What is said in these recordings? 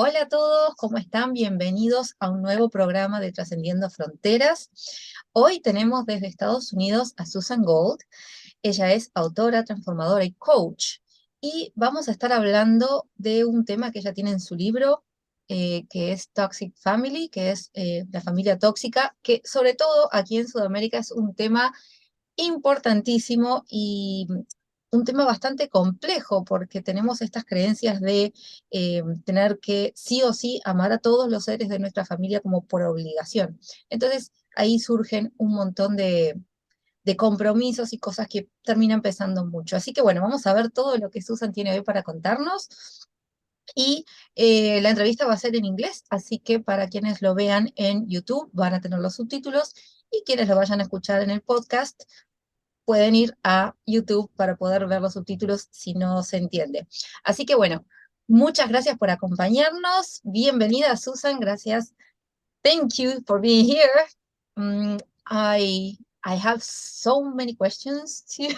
Hola a todos, ¿cómo están? Bienvenidos a un nuevo programa de Trascendiendo Fronteras. Hoy tenemos desde Estados Unidos a Susan Gold. Ella es autora, transformadora y coach. Y vamos a estar hablando de un tema que ella tiene en su libro, que es Toxic Family, que es la familia tóxica, que sobre todo aquí en Sudamérica es un tema importantísimo y un tema bastante complejo porque tenemos estas creencias de tener que sí o sí amar a todos los seres de nuestra familia como por obligación. Entonces ahí surgen un montón de compromisos y cosas que terminan pesando mucho. Así que bueno, vamos a ver todo lo que Susan tiene hoy para contarnos. Y la entrevista va a ser en inglés, así que para quienes lo vean en YouTube van a tener los subtítulos y quienes lo vayan a escuchar en el podcast pueden ir a YouTube para poder ver los subtítulos si no se entiende. Así que bueno, muchas gracias por acompañarnos. Bienvenida, Susan. Gracias. Thank you for being here. Um, I have so many questions to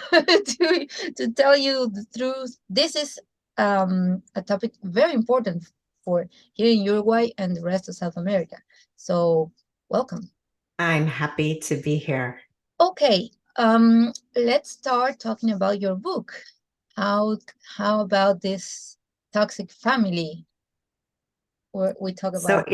tell you the truth. This is a topic very important for here in Uruguay and the rest of South America. So welcome. I'm happy to be here. Okay, let's start talking about your book. How about this toxic family? Or we talk So about.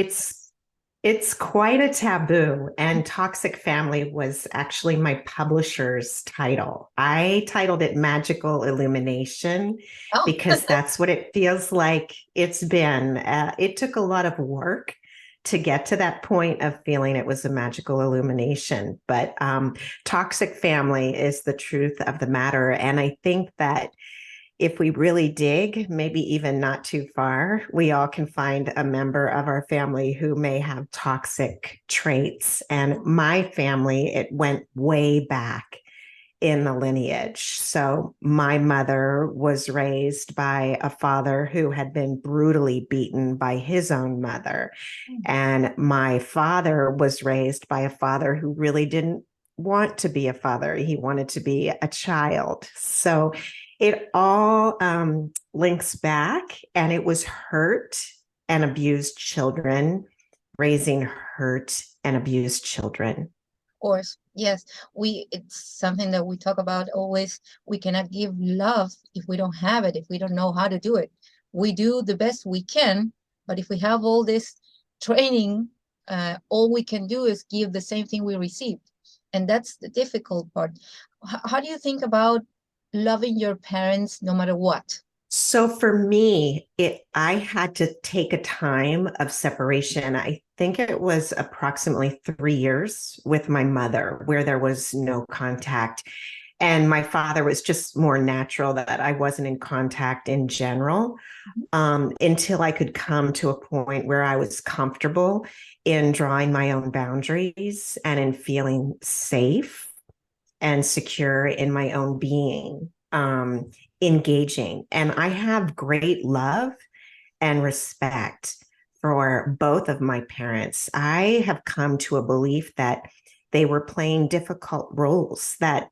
it's quite a taboo, and Toxic Family was actually my publisher's title. I titled it Magical Illumination Oh, because that's what it feels like it's been. It took a lot of work to get to that point of feeling it was a magical illumination. But Toxic Family is the truth of the matter. And I think that if we really dig, maybe even not too far, we all can find a member of our family who may have toxic traits. And my family, it went way back in the lineage. So my mother was raised by a father who had been brutally beaten by his own mother. And my father was raised by a father who really didn't want to be a father. He wanted to be a child. So it all links back, and it was hurt and abused children, raising hurt and abused children. of course, yes. It's something that we talk about always. We cannot give love if we don't have it, if we don't know how to do it. We do the best we can, but if we have all this training, all we can do is give the same thing we received. And that's the difficult part. How do you think about loving your parents no matter what? So for me, I had to take a time of separation. I think it was approximately 3 years with my mother where there was no contact. And my father was just more natural that I wasn't in contact in general, until I could come to a point where I was comfortable in drawing my own boundaries and in feeling safe and secure in my own being, engaging. And I have great love and respect for both of my parents. I have come to a belief that they were playing difficult roles, that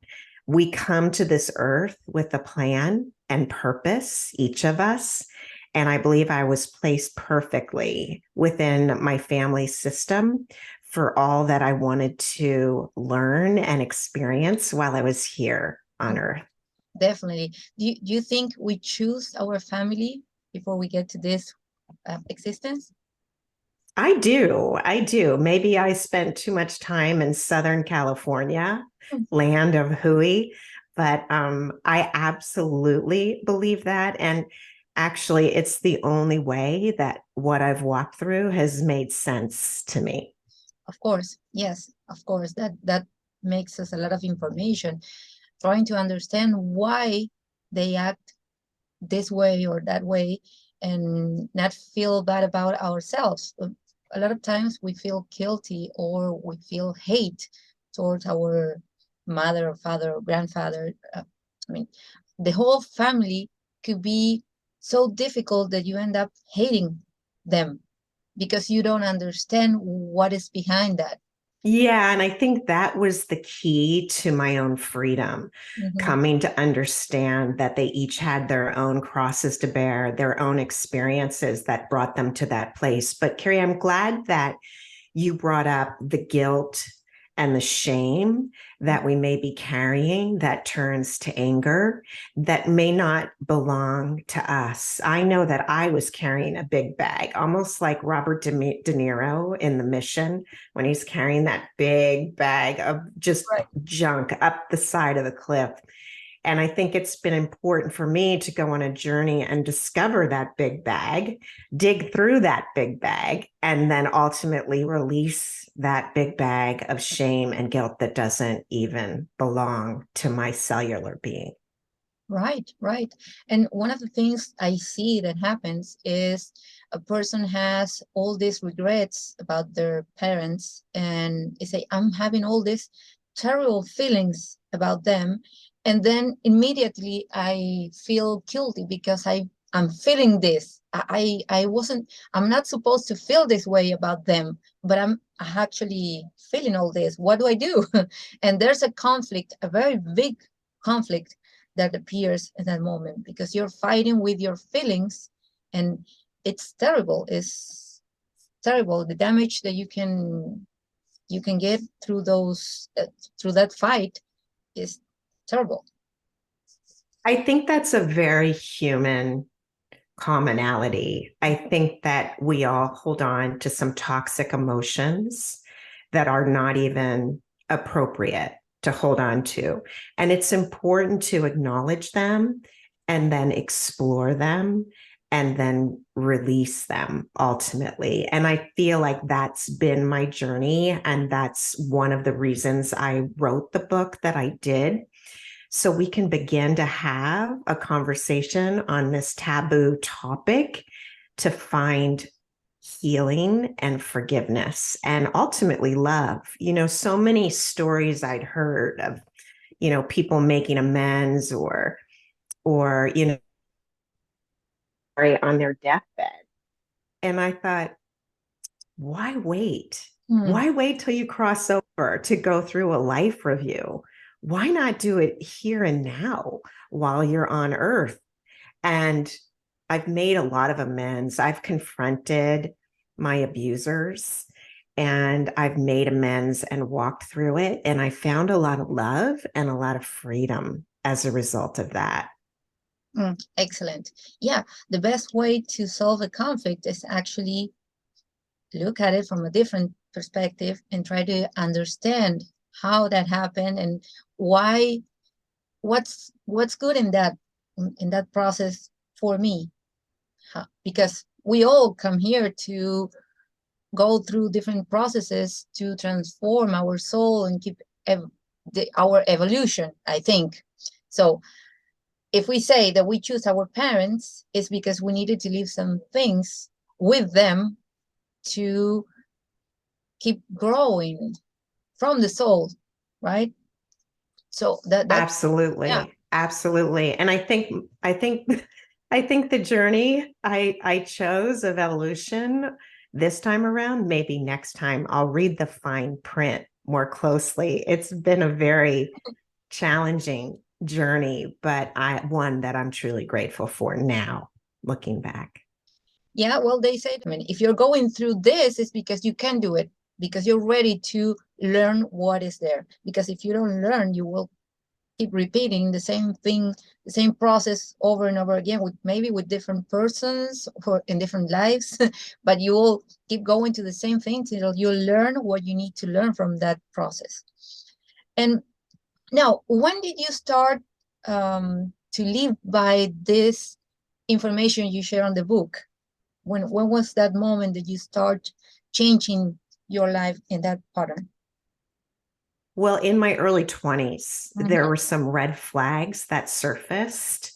we come to this earth with a plan and purpose, each of us. And I believe I was placed perfectly within my family system for all that I wanted to learn and experience while I was here on earth. Definitely. Do you think we choose our family before we get to this existence? I do. I do. Maybe I spent too much time in Southern California, land of hooey, but I absolutely believe that. And actually, it's the only way that what I've walked through has made sense to me. Of course, yes, of course. That makes us a lot of information, trying to understand why they act this way or that way and not feel bad about ourselves. A lot of times we feel guilty or we feel hate towards our mother or father or grandfather. I mean, the whole family could be so difficult that you end up hating them because you don't understand what is behind that. Yeah, and I think that was the key to my own freedom, Mm-hmm. coming to understand that they each had their own crosses to bear, their own experiences that brought them to that place. But Kary, I'm glad that you brought up the guilt and the shame that we may be carrying that turns to anger that may not belong to us. I know that I was carrying a big bag, almost like Robert De Niro in The Mission, when he's carrying that big bag of just Right. junk up the side of the cliff. And I think it's been important for me to go on a journey and discover that big bag, dig through that big bag, and then ultimately release that big bag of shame and guilt that doesn't even belong to my cellular being. Right, right. And one of the things I see that happens is a person has all these regrets about their parents and they say, I'm having all these terrible feelings about them. And then immediately I feel guilty because I'm feeling this. I'm not supposed to feel this way about them, but I'm actually feeling all this. What do I do? And there's a conflict, a very big conflict that appears at that moment because you're fighting with your feelings, and it's terrible. It's terrible the damage that you can get through those through that fight is terrible. I think that's a very human commonality. I think that we all hold on to some toxic emotions that are not even appropriate to hold on to. And it's important to acknowledge them and then explore them and then release them ultimately. And I feel like that's been my journey. And that's one of the reasons I wrote the book that I did, so we can begin to have a conversation on this taboo topic to find healing and forgiveness and ultimately love. So many stories I'd heard of, people making amends or, on their deathbed. And I thought, why wait? Hmm. Why wait till you cross over to go through a life review? Why not do it here and now while you're on earth? And I've made a lot of amends. I've confronted my abusers and I've made amends and walked through it. And I found a lot of love and a lot of freedom as a result of that. Excellent. Yeah, the best way to solve a conflict is actually look at it from a different perspective and try to understand how that happened and why, what's good in that process for me. Because we all come here to go through different processes to transform our soul and keep our evolution, I think. So if we say that we choose our parents, it's because we needed to leave some things with them to keep growing from the soul, right? So that's yeah. Absolutely. Absolutely. And I think the journey I chose of evolution this time around, maybe next time I'll read the fine print more closely. It's been a very challenging journey, but one that I'm truly grateful for now, looking back. Yeah, well, they say, I mean, if you're going through this, it's because you can do it, because you're ready to learn what is there. Because if you don't learn, you will keep repeating the same thing, the same process over and over again, with maybe with different persons or in different lives, but you will keep going to the same thing till you learn what you need to learn from that process. And now, when did you start to live by this information you share on the book? When was that moment that you start changing your life in that pattern? Well, in my early 20s, there Mm-hmm. were some red flags that surfaced.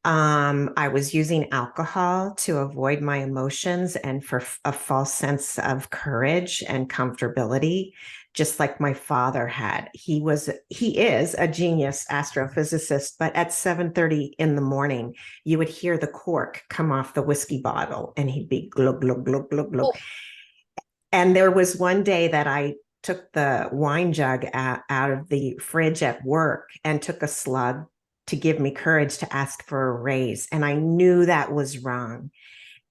I was using alcohol to avoid my emotions and for a false sense of courage and comfortability, just like my father had. He is a genius astrophysicist, but at 7:30 in the morning, you would hear the cork come off the whiskey bottle and he'd be glug, glug, glug, glug, glug. Oh, And there was one day that I took the wine jug out of the fridge at work and took a slug to give me courage to ask for a raise. And I knew that was wrong.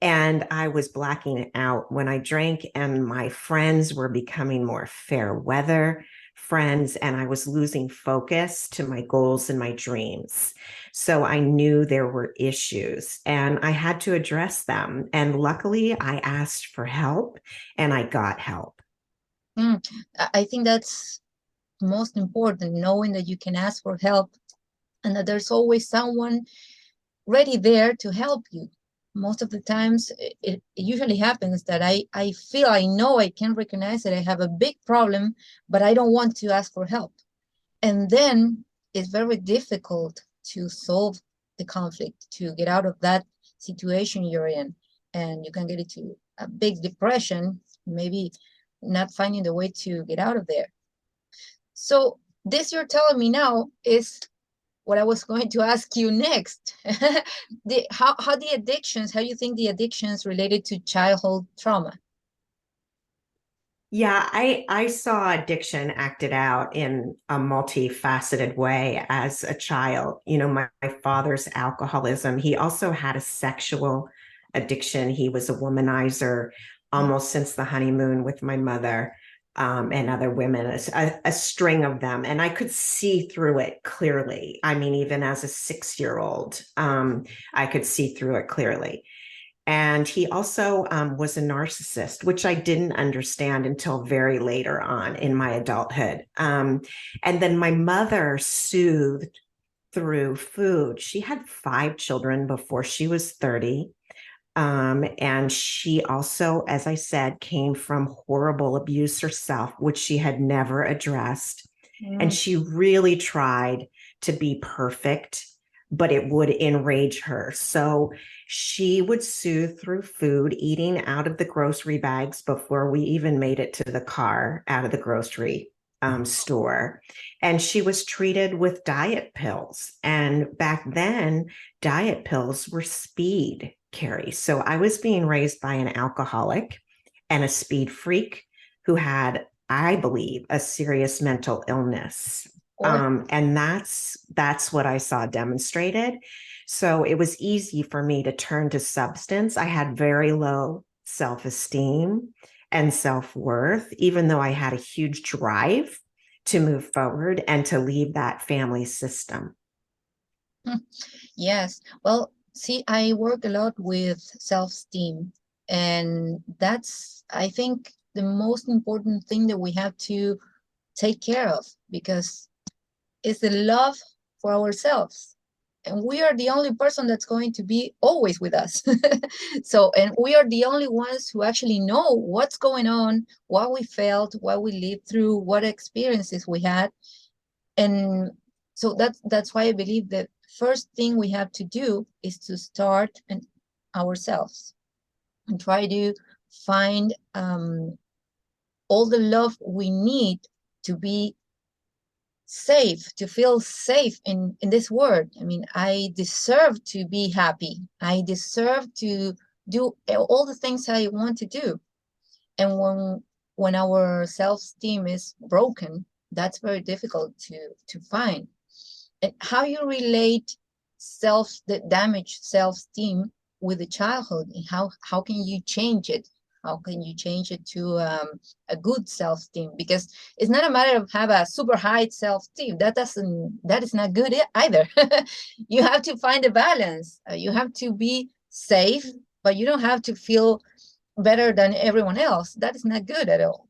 And I was blacking out when I drank, and my friends were becoming more fair weather friends, and I was losing focus to my goals and my dreams. So I knew there were issues and I had to address them. And luckily, I asked for help and I got help. I think that's most important, knowing that you can ask for help and that there's always someone ready there to help you. Most of the times, it usually happens that I feel, I know, I can recognize that I have a big problem, but I don't want to ask for help. And then it's very difficult to solve the conflict, to get out of that situation you're in. And you can get into a big depression, maybe not finding the way to get out of there. So this you're telling me now is what I was going to ask you next. How the addictions, how you think the addictions related to childhood trauma? Yeah, I saw addiction acted out in a multifaceted way as a child. You know, my father's alcoholism, he also had a sexual addiction. He was a womanizer almost since the honeymoon with my mother, and other women, a string of them. And I could see through it clearly. I mean, even as a 6-year-old, I could see through it clearly. And he also was a narcissist, which I didn't understand until very later on in my adulthood. And then my mother soothed through food. She had 5 children before she was 30. And she also, as I said, came from horrible abuse herself, which she had never addressed. And she really tried to be perfect, but it would enrage her. So she would soothe through food, eating out of the grocery bags before we even made it to the car out of the grocery store. And she was treated with diet pills. And back then, diet pills were speed, Kary. So I was being raised by an alcoholic and a speed freak who had, I believe, a serious mental illness. And that's what I saw demonstrated. So it was easy for me to turn to substance. I had very low self-esteem and self-worth, even though I had a huge drive to move forward and to leave that family system. Yes. Well, see, I work a lot with self-esteem, and that's, I think, the most important thing that we have to take care of, because it's the love for ourselves. And we are the only person that's going to be always with us. So, and we are the only ones who actually know what's going on, what we felt, what we lived through, what experiences we had. And so that's why I believe the first thing we have to do is to start ourselves and try to find all the love we need to be safe, to feel safe in this world. I mean, I deserve to be happy. I deserve to do all the things I want to do. And when our self-esteem is broken, that's very difficult to find. And how you relate the damaged self-esteem with the childhood, and how can you change it? How can you change it to a good self-esteem? Because it's not a matter of have a super high self-esteem. That is not good either. You have to find a balance. You have to be safe, but you don't have to feel better than everyone else. That is not good at all.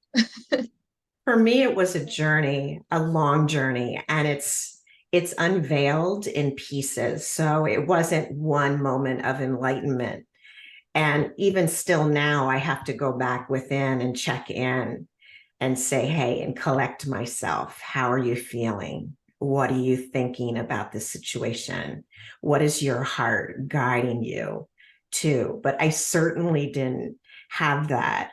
For me, it was a journey, a long journey, and it's unveiled in pieces. So it wasn't one moment of enlightenment. And even still now, I have to go back within and check in and say, hey, and collect myself. How are you feeling? What are you thinking about this situation? What is your heart guiding you to? But I certainly didn't have that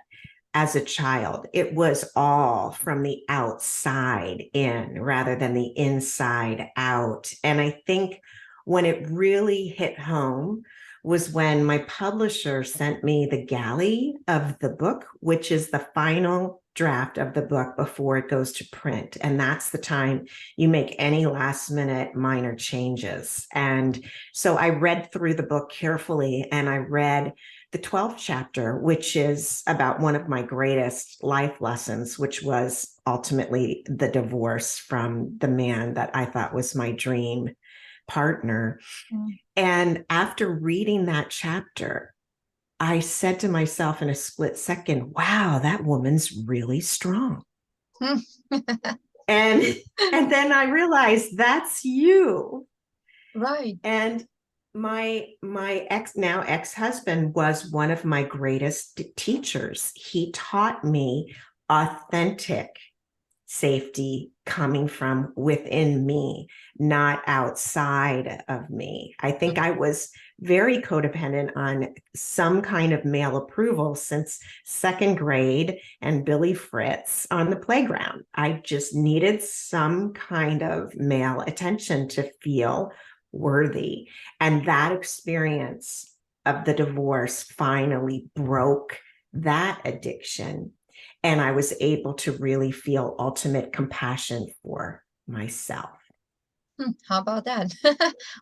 as a child. It was all from the outside in rather than the inside out. And I think when it really hit home was when my publisher sent me the galley of the book, which is the final draft of the book before it goes to print. And that's the time you make any last minute minor changes. And so I read through the book carefully, and I read the 12th chapter, which is about one of my greatest life lessons, which was ultimately the divorce from the man that I thought was my dream partner. Mm. And after reading that chapter, I said to myself in a split second, wow, that woman's really strong. and and then I realized that's you. Right. And my ex-husband was one of my greatest teachers. He taught me authentic safety coming from within me, not outside of me. I think I was very codependent on some kind of male approval since second grade and Billy Fritz on the playground. I just needed some kind of male attention to feel worthy. And that experience of the divorce finally broke that addiction. And I was able to really feel ultimate compassion for myself. How about that?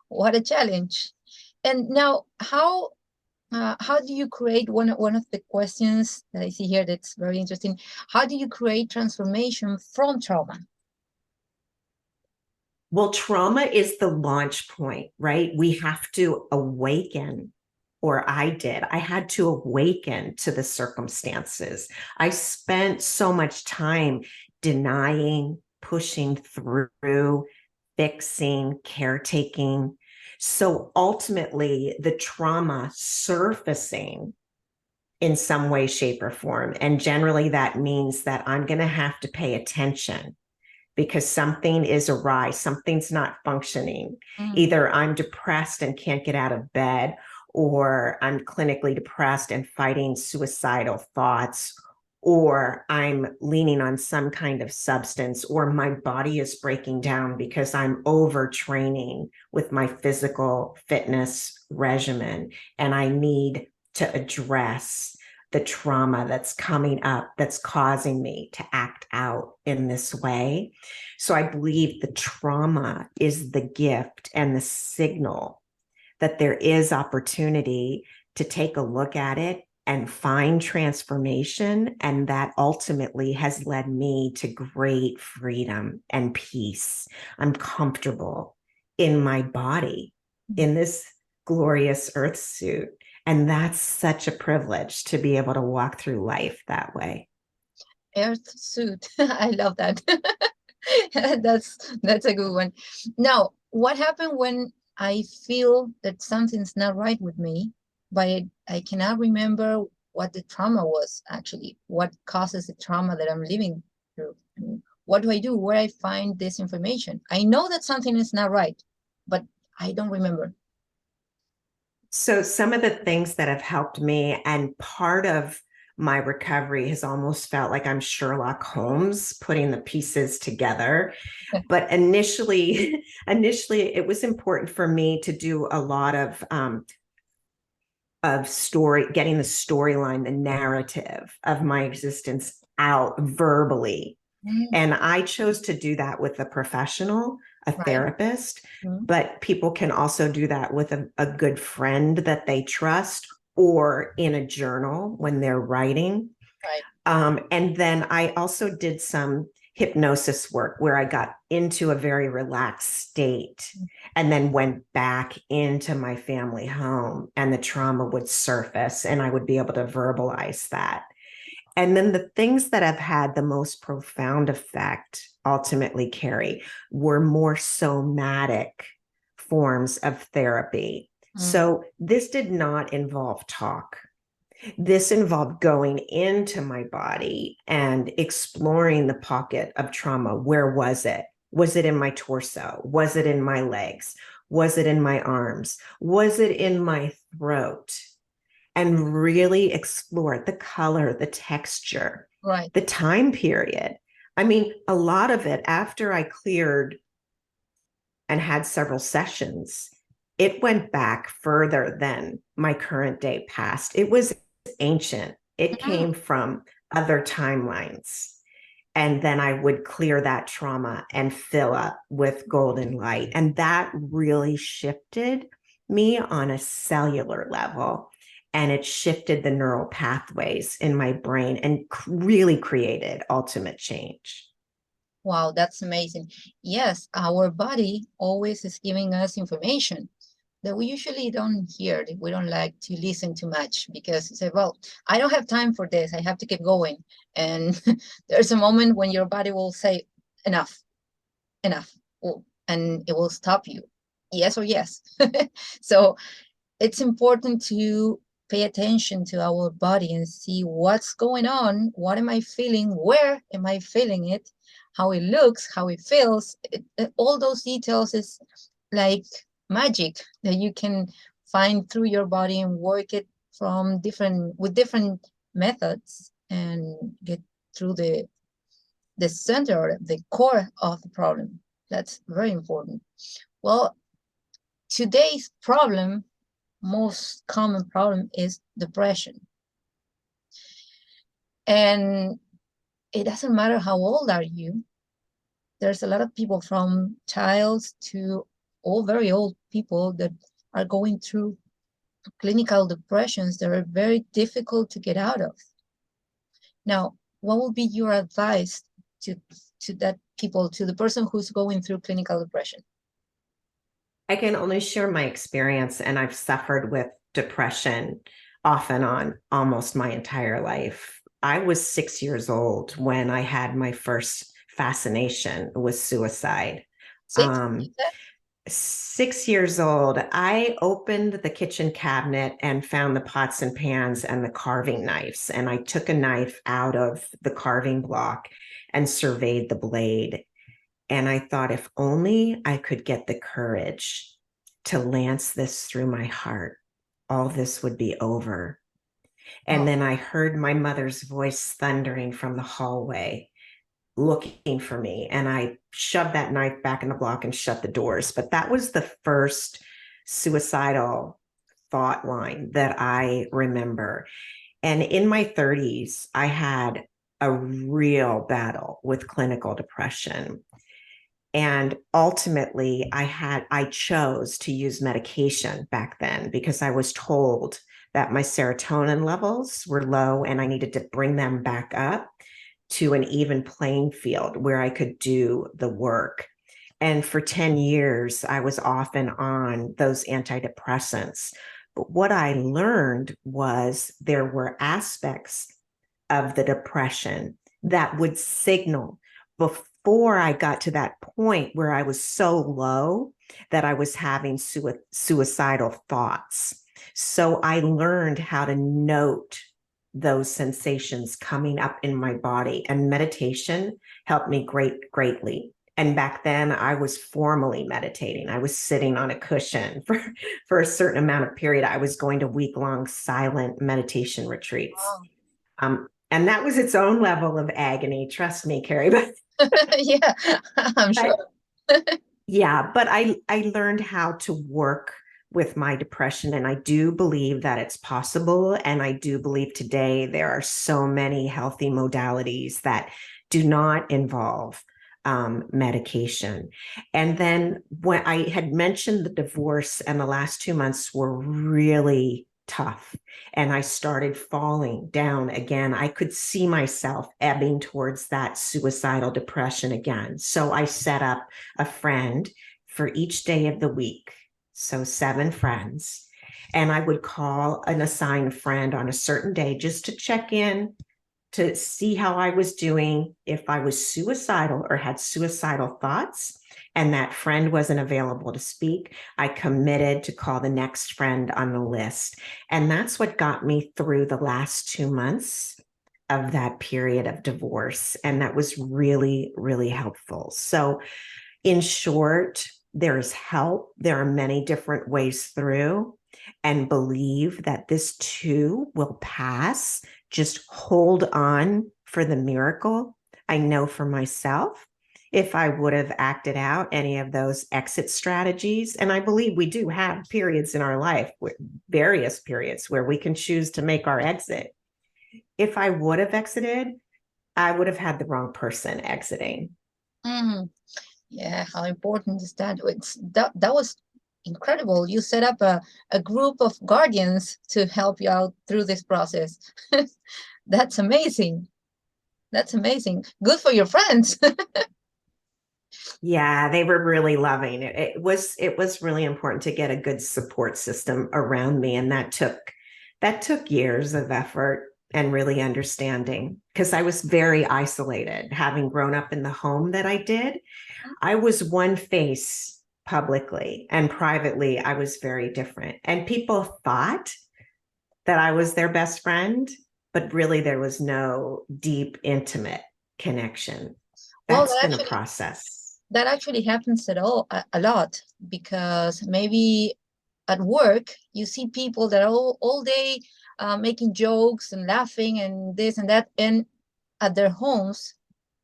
What a challenge. And now, how do you create one of the questions that I see here that's very interesting? How do you create transformation from trauma? Well, trauma is the launch point, right? We have to awaken, or I did. I had to awaken to the circumstances. I spent so much time denying, pushing through, fixing, caretaking. So ultimately, the trauma surfacing in some way, shape, or form. And generally, that means that I'm going to have to pay attention because something is awry, something's not functioning. Either I'm depressed and can't get out of bed, or I'm clinically depressed and fighting suicidal thoughts, or I'm leaning on some kind of substance, or my body is breaking down because I'm overtraining with my physical fitness regimen, and I need to address the trauma that's coming up that's causing me to act out in this way. So I believe the trauma is the gift and the signal that there is opportunity to take a look at it and find transformation. And that ultimately has led me to great freedom and peace. I'm comfortable in my body, in this glorious earth suit. And that's such a privilege to be able to walk through life that way. Earth suit. I love that. That's a good one. Now, what happened when I feel that something's not right with me, but I cannot remember what the trauma was actually, what causes the trauma that I'm living through? And what do I do? Where I find this information? I know that something is not right, but I don't remember. So some of the things that have helped me, and part of my recovery has almost felt like I'm Sherlock Holmes putting the pieces together. But initially it was important for me to do a lot of story, getting the storyline, the narrative of my existence out verbally. And I chose to do that with a professional, a Right. therapist, but people can also do that with a good friend that they trust, or in a journal when they're writing. Right. And then I also did some hypnosis work where I got into a very relaxed state and then went back into my family home, and the trauma would surface and I would be able to verbalize that. And then the things that have had the most profound effect, ultimately, Kary, were more somatic forms of therapy. So this did not involve talk. This involved going into my body and exploring the pocket of trauma. Where was it? Was it in my torso? Was it in my legs? Was it in my arms? Was it in my throat? And really explore the color, the texture, Right. the time period. I mean, a lot of it, after I cleared and had several sessions, it went back further than my current day past. It was ancient. It came from other timelines. And then I would clear that trauma and fill up with golden light. And that really shifted me on a cellular level. And it shifted the neural pathways in my brain and really created ultimate change. Wow, that's amazing. Yes, our body always is giving us information that we usually don't hear. We don't like to listen too much because you say, well, I don't have time for this. I have to keep going. And there's a moment when your body will say, enough, enough. Oh, and it will stop you. Yes or yes. So it's important to pay attention to our body and see what's going on. What am I feeling? Where am I feeling it? How it looks, how it feels. All those details is like magic that you can find through your body and work it from different methods and get through the center, the core of the problem. That's very important. Well, today's problem, most common problem, is depression. And it doesn't matter how old are you. There's a lot of people from childs to all very old people that are going through clinical depressions that are very difficult to get out of. Now, what would be your advice to that people, to the person who's going through clinical depression? I can only share my experience, and I've suffered with depression off and on almost my entire life. I was 6 years old when I had my first fascination with suicide. Six, you said? 6 years old, I opened the kitchen cabinet and found the pots and pans and the carving knives. And I took a knife out of the carving block and surveyed the blade. And I thought, if only I could get the courage to lance this through my heart, all this would be over. And Oh, then I heard my mother's voice thundering from the hallway, looking for me. And I shoved that knife back in the block and shut the doors. But that was the first suicidal thought line that I remember. And in my 30s, I had a real battle with clinical depression. And ultimately, I chose to use medication back then because I was told that my serotonin levels were low and I needed to bring them back up to an even playing field where I could do the work. And for 10 years, I was off and on those antidepressants. But what I learned was there were aspects of the depression that would signal before I got to that point where I was so low that I was having suicidal thoughts. So I learned how to note those sensations coming up in my body, and meditation helped me greatly. And back then I was formally meditating. I was sitting on a cushion for a certain amount of period. I was going to week-long silent meditation retreats. wow. And that was its own level of agony. Trust me, Kary. Yeah, I'm sure. But I learned how to work with my depression, and I do believe that it's possible. And I do believe today there are so many healthy modalities that do not involve medication. And then when I had mentioned the divorce, and the last 2 months were really tough, and I started falling down again, I could see myself ebbing towards that suicidal depression again. So I set up a friend for each day of the week. So 7 friends. And I would call an assigned friend on a certain day just to check in, to see how I was doing, if I was suicidal or had suicidal thoughts, and that friend wasn't available to speak, I committed to call the next friend on the list. And that's what got me through the last 2 months of that period of divorce. And that was really, really helpful. So in short, there's help. There are many different ways through, and believe that this too will pass. Just hold on for the miracle. I know for myself, if I would have acted out any of those exit strategies, and I believe we do have periods in our life, various periods where we can choose to make our exit. if I would have exited, I would have had the wrong person exiting. Mm, yeah, how important is that? That was incredible. You set up a group of guardians to help you out through this process. That's amazing. That's amazing. Good for your friends. Yeah, they were really loving it. It was really important to get a good support system around me, and that took years of effort and really understanding, because I was very isolated having grown up in the home that I did. I was one face publicly, and privately I was very different. And people thought that I was their best friend, but really there was no deep, intimate connection. Well, That's been a process. that actually happens a lot, because maybe at work you see people that are all day making jokes and laughing and this and that, and at their homes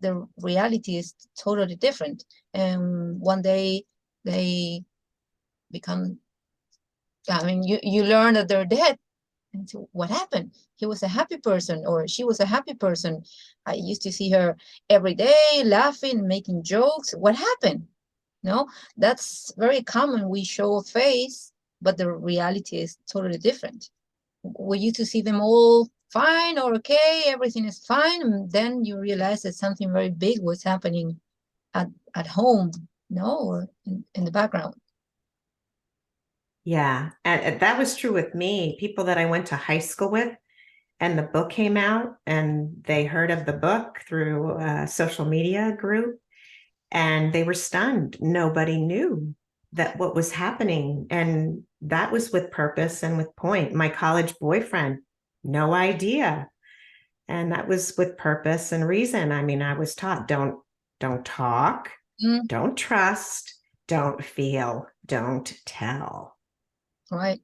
the reality is totally different, and one day they become, I mean, you learn that they're dead. And so what happened? He was a happy person, or she was a happy person. I used to see her every day laughing, making jokes. What happened? No, that's very common. We show a face, but the reality is totally different. We used to see them all fine or okay, everything is fine, and then you realize that something very big was happening at home, no, or in the background. Yeah. And that was true with me. People that I went to high school with, and the book came out, and they heard of the book through a social media group, and they were stunned. Nobody knew that what was happening. And that was with purpose and with point. My college boyfriend, no idea. And that was with purpose and reason. I mean, I was taught, don't talk, Mm, don't trust, don't feel, don't tell. right.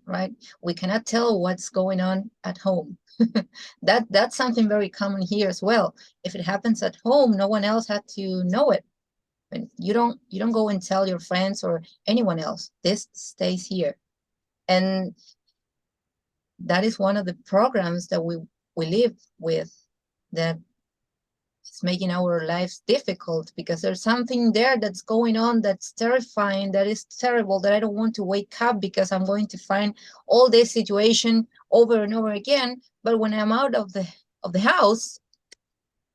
We cannot tell what's going on at home. That's something very common here as well. If it happens at home, no one else had to know it. And you don't go and tell your friends or anyone else. This stays here. And that is one of the programs that we live with, that is making our lives difficult, because there's something there that's going on that's terrifying, that is terrible, that I don't want to wake up because I'm going to find all this situation over and over again. But when I'm out of the house,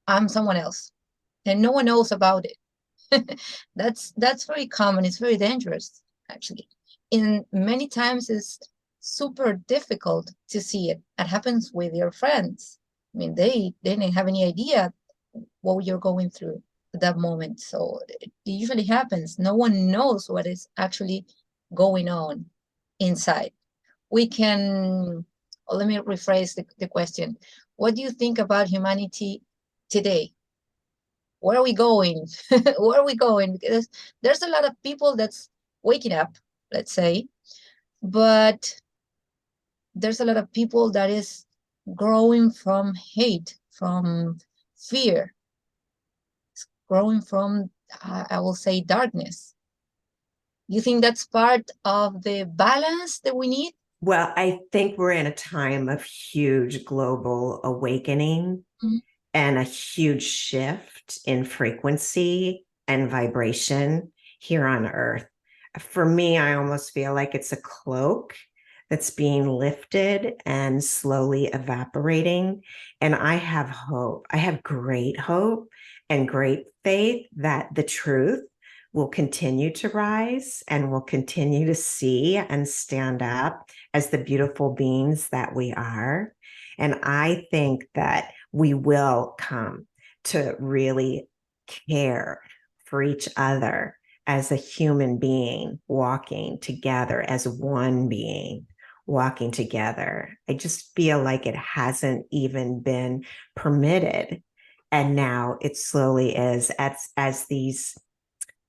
I'm someone else, and no one knows about it. That's very common. It's very dangerous, actually. In many times, it's super difficult to see it. It happens with your friends. I mean, they didn't have any idea what you're going through at that moment. So it usually happens. No one knows what is actually going on inside. We can, let me rephrase the question. What do you think about humanity today? Where are we going? Where are we going? Because there's a lot of people that's waking up, let's say, but there's a lot of people that is growing from hate, from fear, growing from, I will say, darkness. You think that's part of the balance that we need? Well, I think we're in a time of huge global awakening, Mhm. and a huge shift in frequency and vibration here on Earth. For me, I almost feel like it's a cloak that's being lifted and slowly evaporating. And I have hope. I have great hope and great faith that the truth will continue to rise, and will continue to see and stand up as the beautiful beings that we are. And I think that we will come to really care for each other as a human being, walking together as one being, walking together. I just feel like it hasn't even been permitted. And now it slowly is, as these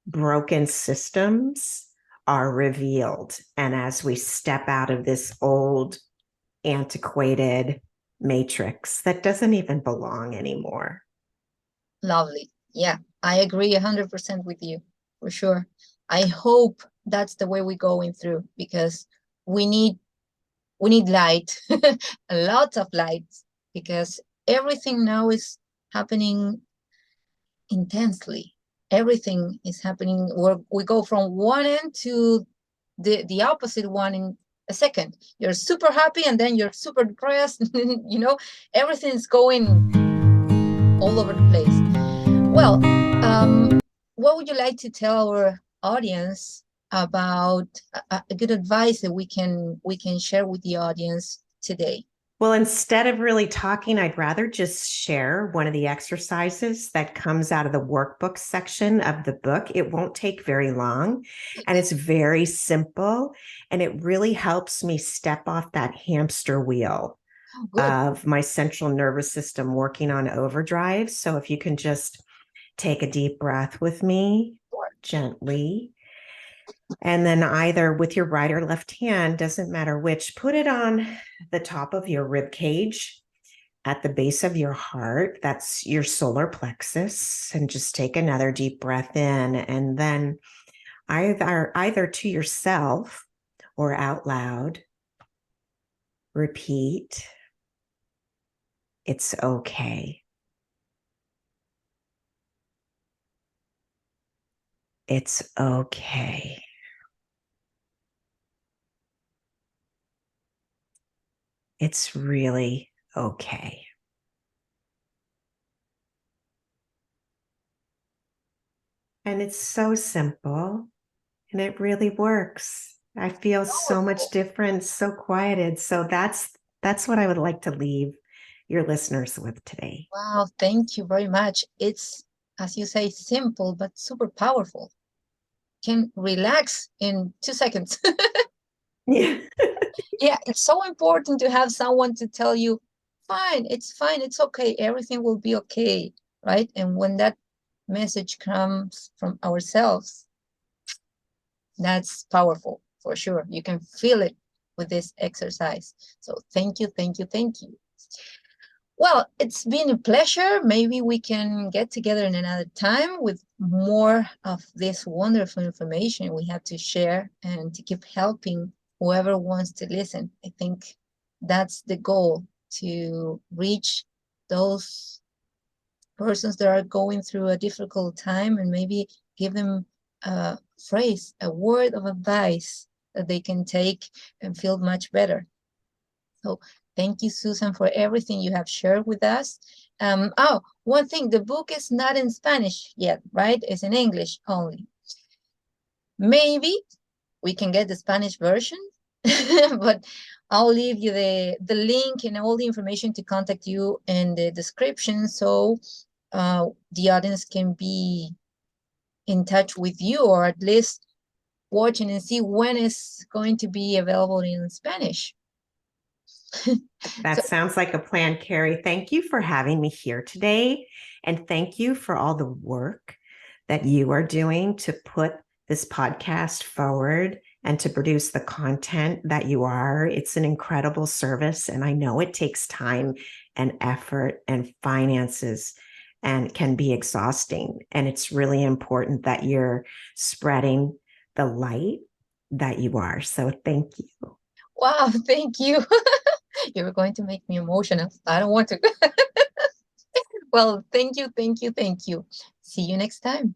broken systems are revealed. And as we step out of this old, antiquated matrix that doesn't even belong anymore. Lovely. Yeah, I agree 100% with you, for sure. I hope that's the way we're going through, because we need we need light, a lot of light, because everything now is happening intensely. Everything is happening where we go from one end to the opposite one in a second. You're super happy and then you're super depressed. Everything's going all over the place. Well, what would you like to tell our audience about a good advice that we can share with the audience today? Well, instead of really talking, I'd rather just share one of the exercises that comes out of the workbook section of the book. It won't take very long, and it's very simple, and it really helps me step off that hamster wheel of my central nervous system working on overdrive. So if you can just take a deep breath with me gently. And then either with your right or left hand, doesn't matter which, put it on the top of your rib cage at the base of your heart. That's your solar plexus. And just take another deep breath in. And then either to yourself or out loud, repeat, it's okay. It's okay. It's really okay. And it's so simple, and it really works. I feel so much different, so quieted. So that's what I would like to leave your listeners with today. Wow, thank you very much. It's, as you say, simple but super powerful. Can relax in 2 seconds. Yeah. Yeah, it's so important to have someone to tell you, fine, it's okay, everything will be okay, right? And when that message comes from ourselves, that's powerful for sure. You can feel it with this exercise. So thank you, thank you, thank you. Well, it's been a pleasure. Maybe we can get together in another time with more of this wonderful information we have to share and to keep helping whoever wants to listen. I think that's the goal, to reach those persons that are going through a difficult time and maybe give them a phrase, a word of advice that they can take and feel much better. So thank you, Susan, for everything you have shared with us. One thing, the book is not in Spanish yet, right? It's in English only. Maybe we can get the Spanish version, but I'll leave you the link and all the information to contact you in the description, so the audience can be in touch with you, or at least watching and see when it's going to be available in Spanish. That sounds like a plan, Kary. Thank you for having me here today. And thank you for all the work that you are doing to put this podcast forward and to produce the content that you are. It's an incredible service. And I know it takes time and effort and finances and can be exhausting. And it's really important that you're spreading the light that you are. So thank you. Wow, thank you. You're going to make me emotional. I don't want to. Well, thank you, thank you, thank you. See you next time.